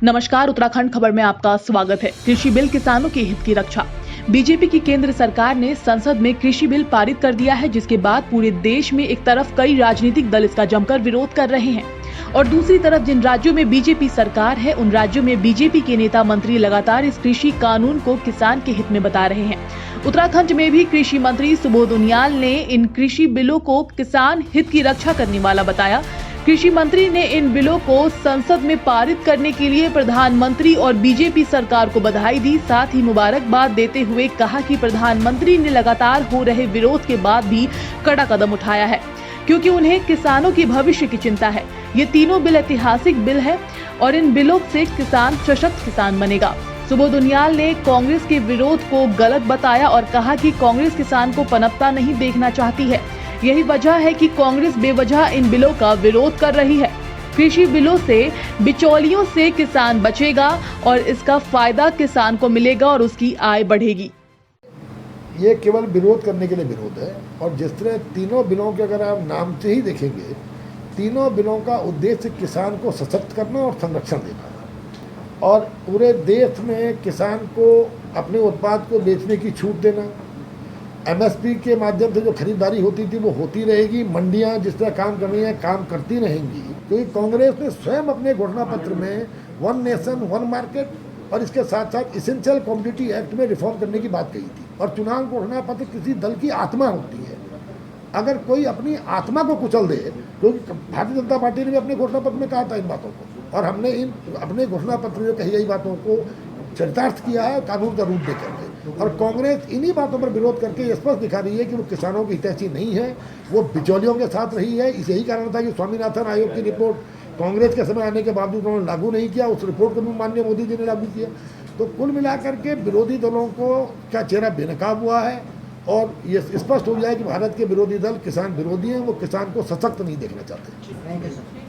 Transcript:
नमस्कार, उत्तराखंड खबर में आपका स्वागत है। कृषि बिल किसानों के हित की रक्षा। बीजेपी की केंद्र सरकार ने संसद में कृषि बिल पारित कर दिया है, जिसके बाद पूरे देश में एक तरफ कई राजनीतिक दल इसका जमकर विरोध कर रहे हैं और दूसरी तरफ जिन राज्यों में बीजेपी सरकार है, उन राज्यों में बीजेपी के नेता मंत्री लगातार इस कृषि कानून को किसान के हित में बता रहे हैं। उत्तराखंड में भी कृषि मंत्री सुबोध उनियाल ने इन कृषि बिलों को किसान हित की रक्षा करने वाला बताया। कृषि मंत्री ने इन बिलों को संसद में पारित करने के लिए प्रधानमंत्री और बीजेपी सरकार को बधाई दी। साथ ही मुबारकबाद देते हुए कहा कि प्रधानमंत्री ने लगातार हो रहे विरोध के बाद भी कड़ा कदम उठाया है, क्योंकि उन्हें किसानों की भविष्य की चिंता है। ये तीनों बिल ऐतिहासिक बिल है और इन बिलों से किसान सशक्त किसान बनेगा। सुबोध उनियाल ने कांग्रेस के विरोध को गलत बताया और कहा कि कांग्रेस किसान को पनपता नहीं देखना चाहती है। यही वजह है कि कांग्रेस बेवजह इन बिलों का विरोध कर रही है। कृषि बिलों से बिचौलियों से किसान बचेगा और इसका फायदा किसान को मिलेगा और उसकी आय बढ़ेगी। ये केवल विरोध करने के लिए विरोध है और जिस तरह तीनों बिलों के अगर आप नाम से ही देखेंगे, तीनों बिलों का उद्देश्य किसान को सशक्त करना और संरक्षण देना और पूरे देश में किसान को अपने उत्पाद को बेचने की छूट देना। एमएसपी के माध्यम से जो खरीदारी होती थी वो होती रहेगी। मंडियां जिस तरह काम कर रही हैं काम करती रहेंगी, क्योंकि कांग्रेस ने स्वयं अपने घोषणा पत्र में वन नेशन वन मार्केट और इसके साथ साथ इसेंशियल कमोडिटी एक्ट में रिफॉर्म करने की बात कही थी। और चुनाव घोषणा पत्र किसी दल की आत्मा होती है। अगर कोई अपनी आत्मा को कुचल दे, क्योंकि भारतीय जनता पार्टी ने भी अपने घोषणा पत्र में कहा था इन बातों को, और हमने इन अपने घोषणा पत्र में कही गई बातों को चरितार्थ किया है कानून का रूप देकर। और कांग्रेस इन्हीं बातों पर विरोध करके स्पष्ट दिखा रही है कि वो किसानों की हितैषी नहीं है, वो बिचौलियों के साथ रही है। इस यही कारण था कि स्वामीनाथन आयोग की रिपोर्ट कांग्रेस के समय आने के बावजूद उन्होंने लागू नहीं किया। उस रिपोर्ट को भी माननीय मोदी जी ने लागू किया। तो कुल मिलाकर के विरोधी दलों को क्या चेहरा बेनकाब हुआ है और ये स्पष्ट हो गया है कि भारत के विरोधी दल किसान विरोधी हैं, वो किसान को सशक्त नहीं देखना चाहते।